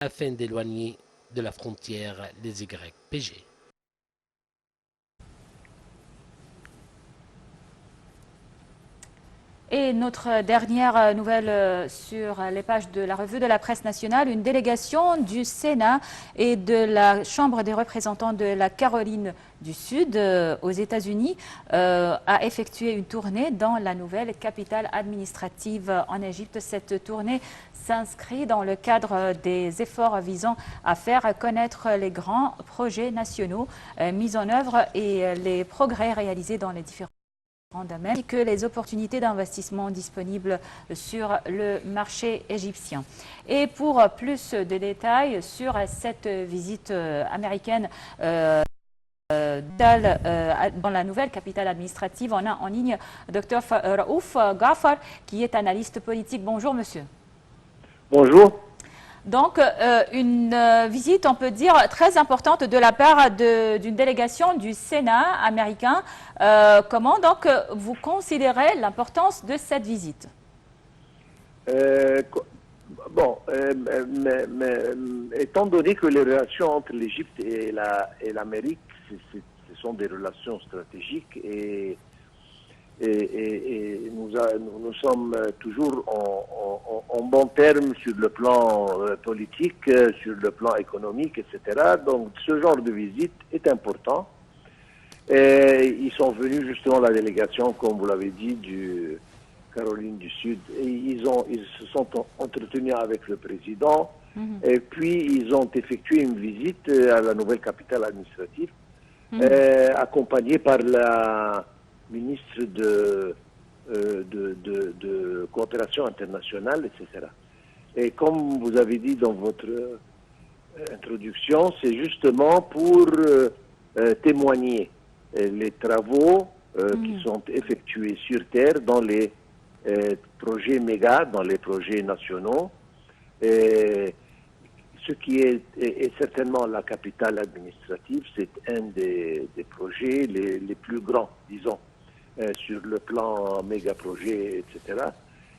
afin d'éloigner de la frontière les YPG. Et notre dernière nouvelle sur les pages de la revue de la presse nationale, une délégation du Sénat et de la Chambre des représentants de la Caroline du Sud aux États-Unis a effectué une tournée dans la nouvelle capitale administrative en Égypte. Cette tournée s'inscrit dans le cadre des efforts visant à faire connaître les grands projets nationaux mis en œuvre et les progrès réalisés dans les différents domaines, que les opportunités d'investissement disponibles sur le marché égyptien. Et pour plus de détails sur cette visite américaine dans la nouvelle capitale administrative, on a en ligne Dr Raouf Ghaffar, qui est analyste politique. Bonjour monsieur. Bonjour. Donc, une visite, on peut dire, très importante de la part d'une délégation du Sénat américain. Comment donc vous considérez l'importance de cette visite? Étant donné que les relations entre l'Égypte et l'Amérique, ce sont des relations stratégiques et nous sommes toujours en bon terme sur le plan politique, sur le plan économique, etc. Donc ce genre de visite est important. Et ils sont venus justement, la délégation, comme vous l'avez dit, du Caroline du Sud. Et ils se sont entretenus avec le président. Et puis ils ont effectué une visite à la nouvelle capitale administrative, accompagnée par la ministre de coopération internationale, etc. Et comme vous avez dit dans votre introduction, c'est justement pour témoigner les travaux qui sont effectués sur Terre dans les projets méga, dans les projets nationaux. Ce qui est certainement la capitale administrative, c'est un des projets les plus grands, disons, sur le plan méga projet, etc.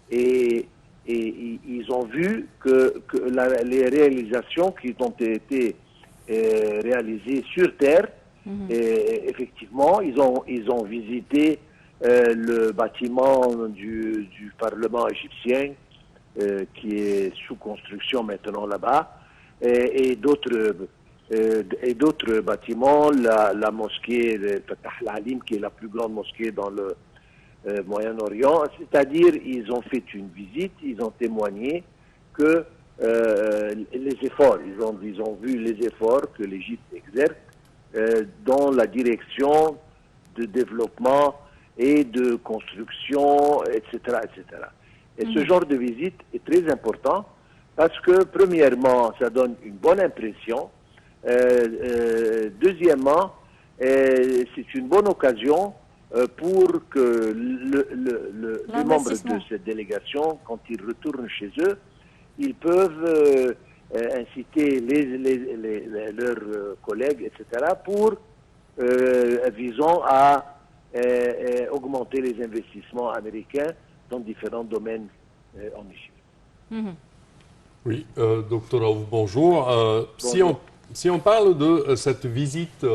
Et ils ont vu que les réalisations qui ont été réalisées sur Terre, effectivement, ils ont visité le bâtiment du Parlement égyptien, qui est sous construction maintenant là-bas, et d'autres bâtiments, la mosquée de Fatah al-Alim, qui est la plus grande mosquée dans le Moyen-Orient. C'est-à-dire, ils ont fait une visite, ils ont témoigné que les efforts, ils ont vu les efforts que l'Égypte exerce dans la direction de développement et de construction, etc., etc. Et ce genre de visite est très important parce que, premièrement, ça donne une bonne impression. Deuxièmement, c'est une bonne occasion pour que les membres de cette délégation, quand ils retournent chez eux, ils peuvent inciter leurs collègues, etc., pour, visant à augmenter les investissements américains dans différents domaines en Égypte. Oui, docteur Raouf, bonjour. Bonjour. Si on parle de cette visite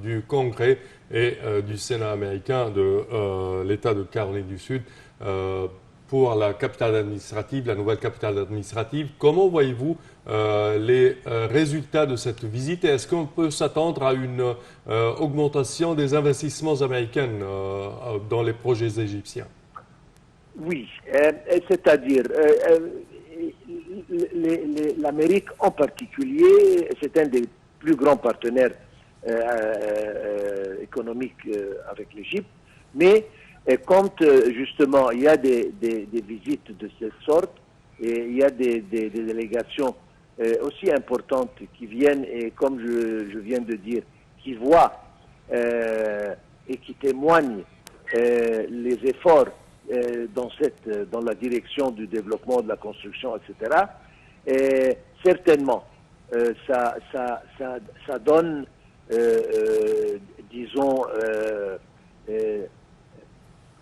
du Congrès et du Sénat américain de l'État de Caroline du Sud pour la capitale administrative, la nouvelle capitale administrative, comment voyez-vous les résultats de cette visite et est-ce qu'on peut s'attendre à une augmentation des investissements américains dans les projets égyptiens? Oui, c'est-à-dire l'Amérique en particulier, c'est un des plus grands partenaires économiques avec l'Égypte, mais quand justement il y a des visites de cette sorte, et il y a des délégations aussi importantes qui viennent et comme je viens de dire, qui voient et qui témoignent les efforts dans la direction du développement, de la construction, etc. Et certainement, ça donne, disons,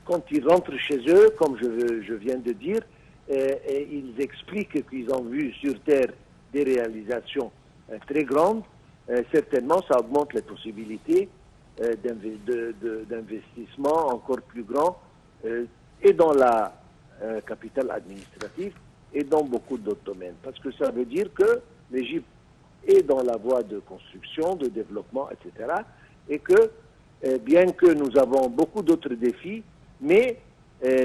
quand ils rentrent chez eux, comme je viens de dire, et ils expliquent qu'ils ont vu sur Terre des réalisations très grandes, certainement ça augmente les possibilités d'investissement encore plus grand et dans la capitale administrative et dans beaucoup d'autres domaines. Parce que ça veut dire que l'Égypte est dans la voie de construction, de développement, etc. Et que, bien que nous avons beaucoup d'autres défis, mais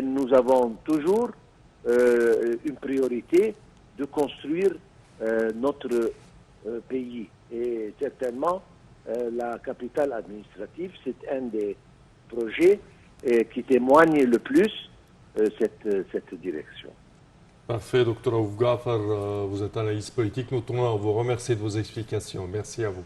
nous avons toujours une priorité de construire notre pays. Et certainement, la capitale administrative, c'est un des projets qui témoigne le plus cette direction. Parfait, Dr. Raouf Gafar, vous êtes analyste politique. Nous tenons à vous remercier de vos explications. Merci à vous.